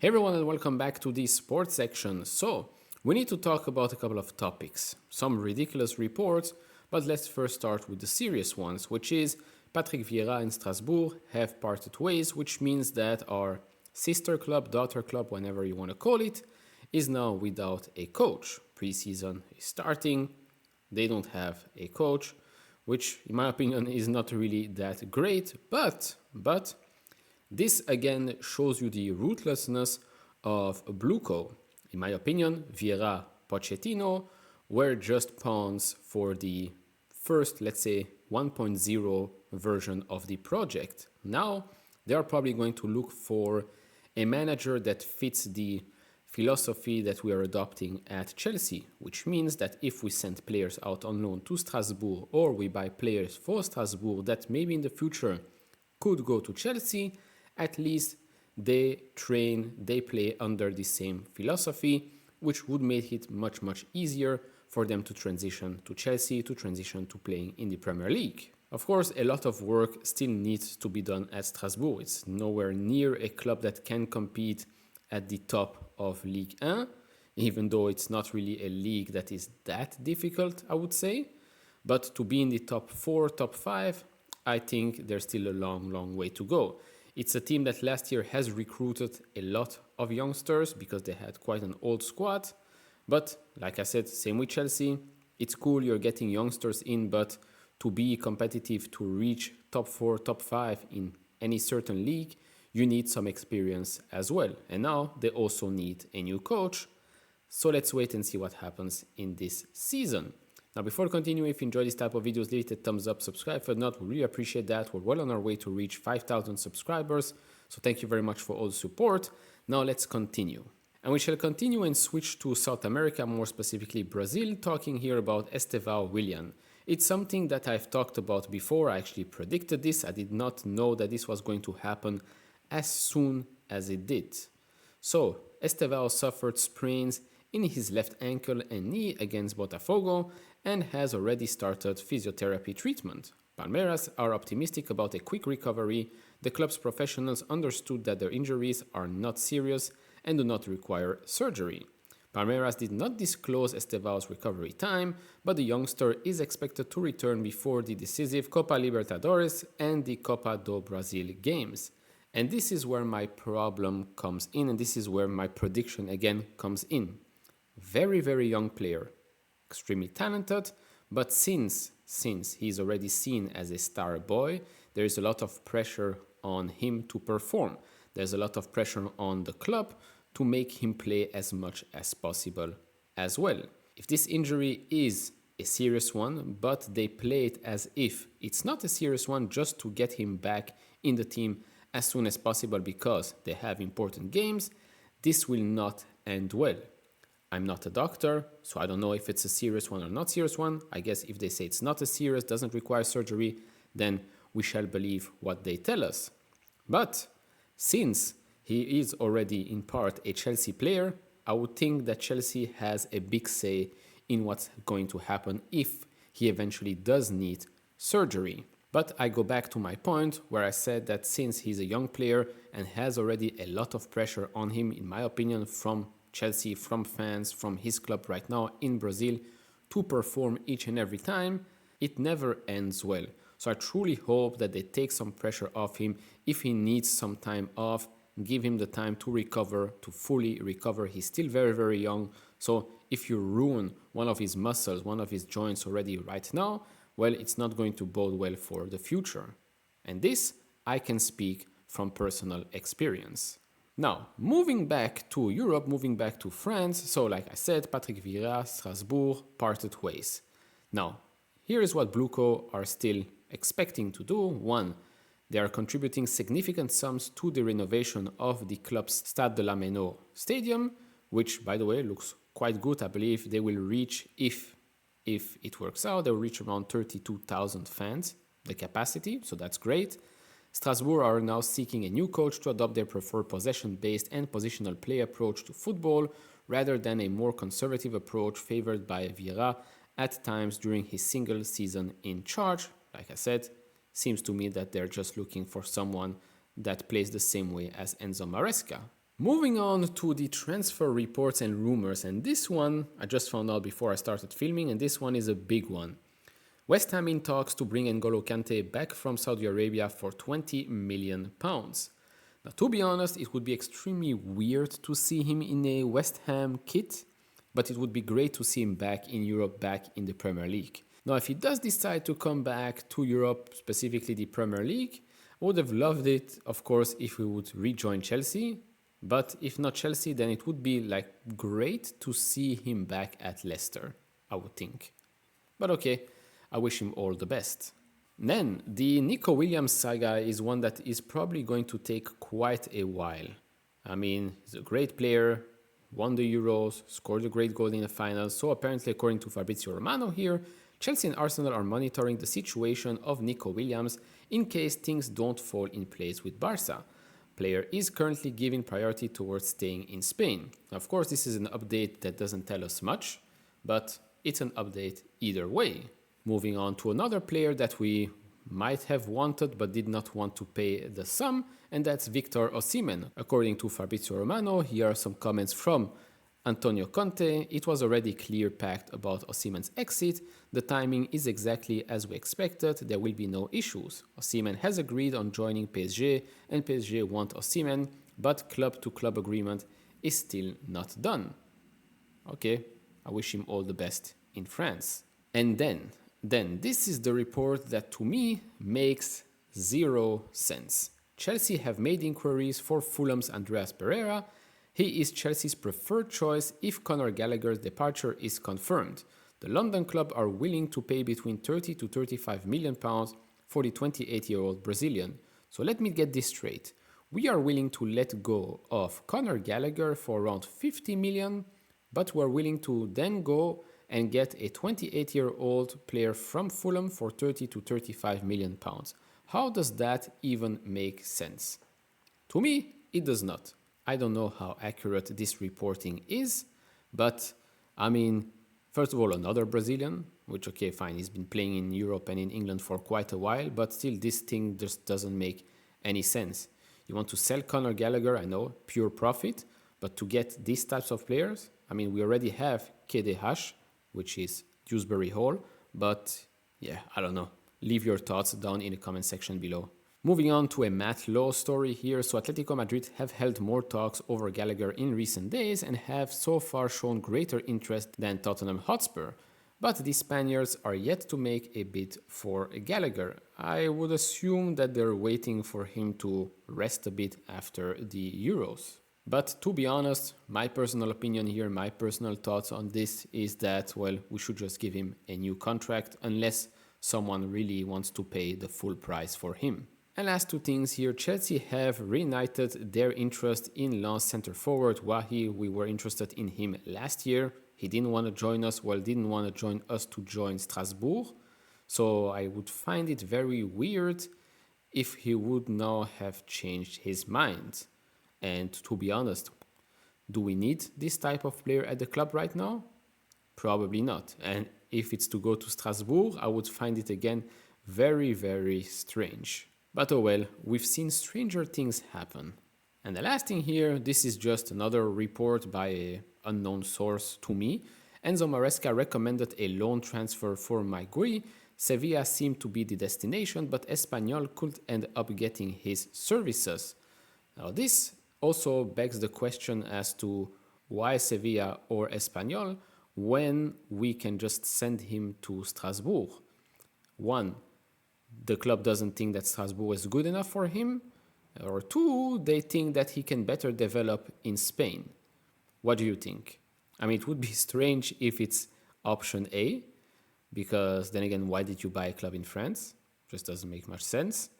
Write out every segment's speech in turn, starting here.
Hey everyone, and welcome back to the sports section. So, we need to talk about a couple of topics, some ridiculous reports, but let's first start with the serious ones, which is Patrick Viera and Strasbourg have parted ways, which means that our sister club, daughter club, whenever you want to call it, is now without a coach. Preseason is starting, they don't have a coach, which in my opinion is not really that great, but this again shows you the ruthlessness of Bluco. In my opinion, Viera, Pochettino were just pawns for the first, let's say, 1.0 version of the project. Now, they are probably going to look for a manager that fits the philosophy that we are adopting at Chelsea, which means that if we send players out on loan to Strasbourg or we buy players for Strasbourg that maybe in the future could go to Chelsea, at least they train, they play under the same philosophy, which would make it much easier for them to transition to Chelsea, to transition to playing in the Premier League. Of course, a lot of work still needs to be done at Strasbourg. It's nowhere near a club that can compete at the top of Ligue 1, even though it's not really a league that is that difficult, I would say. But to be in the top 4, top 5, I think there's still a long way to go. It's a team that last year has recruited a lot of youngsters because they had quite an old squad. But like I said, same with Chelsea. It's cool you're getting youngsters in, but to be competitive, to reach top 4, top 5 in any certain league, you need some experience as well. And now they also need a new coach. So let's wait and see what happens in this season. Now, before continuing, if you enjoy this type of videos, leave it a thumbs up, subscribe. If not, we really appreciate that. We're well on our way to reach 5,000 subscribers. So thank you very much for all the support. Now let's continue. And we shall continue and switch to South America, more specifically Brazil, talking here about Estevão Willian. It's something that I've talked about before. I actually predicted this. I did not know that this was going to happen as soon as it did. So Estevão suffered sprains in his left ankle and knee against Botafogo and has already started physiotherapy treatment. Palmeiras are optimistic about a quick recovery. The club's professionals understood that their injuries are not serious and do not require surgery. Palmeiras did not disclose Estevão's recovery time, but the youngster is expected to return before the decisive Copa Libertadores and the Copa do Brasil games. And this is where my problem comes in, and this is where my prediction again comes in. Very young player, extremely talented, but since he's already seen as a star boy, there is a lot of pressure on him to perform. There's a lot of pressure on the club to make him play as much as possible as well. If this injury is a serious one, but they play it as if it's not a serious one, just to get him back in the team as soon as possible because they have important games, this will not end well. I'm not a doctor, so I don't know if it's a serious one or not serious one. I guess if they say it's not a serious, doesn't require surgery, then we shall believe what they tell us. But since he is already in part a Chelsea player, I would think that Chelsea has a big say in what's going to happen if he eventually does need surgery. But I go back to my point where I said that since he's a young player and has already a lot of pressure on him, in my opinion, from Chelsea, from fans, from his club right now in Brazil, to perform each and every time, it never ends well. So I truly hope that they take some pressure off him. If he needs some time off, give him the time to recover, to fully recover. He's still very young. So if you ruin one of his muscles, one of his joints already right now, well, it's not going to bode well for the future. And this I can speak from personal experience. Now, moving back to Europe, moving back to France, so like I said, Patrick Viera, Strasbourg, parted ways. Now, here is what Bluco are still expecting to do. One, they are contributing significant sums to the renovation of the club's Stade de la Méno stadium, which, by the way, looks quite good. I believe they will reach, if it works out, they will reach around 32,000 fans, the capacity, so that's great. Strasbourg are now seeking a new coach to adopt their preferred possession-based and positional play approach to football rather than a more conservative approach favored by Viera at times during his single season in charge. Like I said, seems to me that they're just looking for someone that plays the same way as Enzo Maresca. Moving on to the transfer reports and rumors, and this one I just found out before I started filming, and this one is a big one. West Ham in talks to bring Ngolo Kante back from Saudi Arabia for £20 million. Now, to be honest, it would be extremely weird to see him in a West Ham kit, but it would be great to see him back in Europe, back in the Premier League. Now, if he does decide to come back to Europe, specifically the Premier League, I would have loved it, of course, if he would rejoin Chelsea. But if not Chelsea, then it would be great to see him back at Leicester, I would think. But okay, I wish him all the best. Then, the Nico Williams saga is one that is probably going to take quite a while. I mean, he's a great player, won the Euros, scored a great goal in the final. So apparently, according to Fabrizio Romano here, Chelsea and Arsenal are monitoring the situation of Nico Williams in case things don't fall in place with Barca. Player is currently giving priority towards staying in Spain. Of course, this is an update that doesn't tell us much, but it's an update either way. Moving on to another player that we might have wanted but did not want to pay the sum, and that's Victor Osimhen. According to Fabrizio Romano, here are some comments from Antonio Conte. It was already clear packed about Osimhen's exit. The timing is exactly as we expected. There will be no issues. Osimhen has agreed on joining PSG and PSG want Osimhen, but club-to-club agreement is still not done. Okay, I wish him all the best in France. And then this is the report that to me makes zero sense. Chelsea have made inquiries for Fulham's Andreas Pereira. He is Chelsea's preferred choice if Conor Gallagher's departure is confirmed. The London club are willing to pay between 30 to 35 million pounds for the 28-year-old Brazilian. So let me get this straight. We are willing to let go of Conor Gallagher for around 50 million, but we're willing to then go and get a 28-year-old player from Fulham for 30 to 35 million pounds. How does that even make sense? To me, it does not. I don't know how accurate this reporting is, but I mean, first of all, another Brazilian, which, okay, fine, he's been playing in Europe and in England for quite a while, but still this thing just doesn't make any sense. You want to sell Conor Gallagher, I know, pure profit, but to get these types of players, I mean, we already have KDH, which is Dewsbury Hall, but yeah, I don't know. Leave your thoughts down in the comment section below. Moving on to a Matt Law story here. So Atletico Madrid have held more talks over Gallagher in recent days and have so far shown greater interest than Tottenham Hotspur. But the Spaniards are yet to make a bid for Gallagher. I would assume that they're waiting for him to rest a bit after the Euros. But to be honest, my personal opinion here, my personal thoughts on this is that, well, we should just give him a new contract unless someone really wants to pay the full price for him. And last two things here, Chelsea have reignited their interest in Lens centre forward Wahi. We were interested in him last year. He didn't want to join us, didn't want to join us to join Strasbourg. So I would find it very weird if he would now have changed his mind. And to be honest, do we need this type of player at the club right now? Probably not. And if it's to go to Strasbourg, I would find it again very, very strange. But oh well, we've seen stranger things happen. And the last thing here, this is just another report by an unknown source to me. Enzo Maresca recommended a loan transfer for Maiguri. Sevilla seemed to be the destination, but Espanyol could end up getting his services. Now this also begs the question as to why Sevilla or Espanyol when we can just send him to Strasbourg. One, the club doesn't think that Strasbourg is good enough for him, or two, they think that he can better develop in Spain. What do you think? I mean, it would be strange if it's option A, because then again, why did you buy a club in France? Just doesn't make much sense.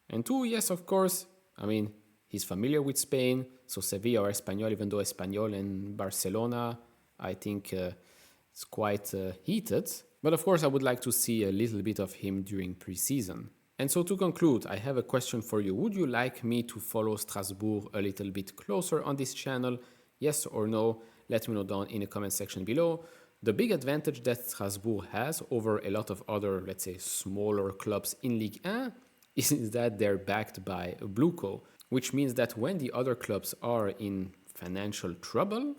And two, yes, of course, I mean, he's familiar with Spain, so Sevilla or Espanyol, even though Espanyol and Barcelona, I think it's quite heated. But of course, I would like to see a little bit of him during pre-season. And so to conclude, I have a question for you. Would you like me to follow Strasbourg a little bit closer on this channel? Yes or no? Let me know down in the comment section below. The big advantage that Strasbourg has over a lot of other, let's say, smaller clubs in Ligue 1 is that they're backed by Blueco. which means that when the other clubs are in financial trouble,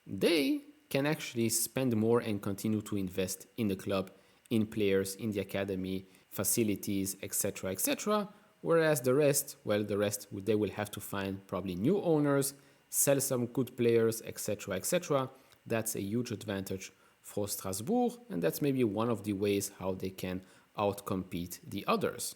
they can actually spend more and continue to invest in the club, in players, in the academy, facilities, etc., etc. Whereas the rest, they will have to find probably new owners, sell some good players, etc., etc. That's a huge advantage for Strasbourg, and that's maybe one of the ways how they can outcompete the others.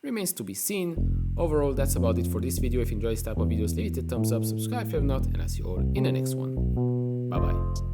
Remains to be seen. Overall, that's about it for this video. If you enjoy this type of videos, leave it a thumbs up, subscribe if you have not, and I'll see you all in the next one. Bye bye.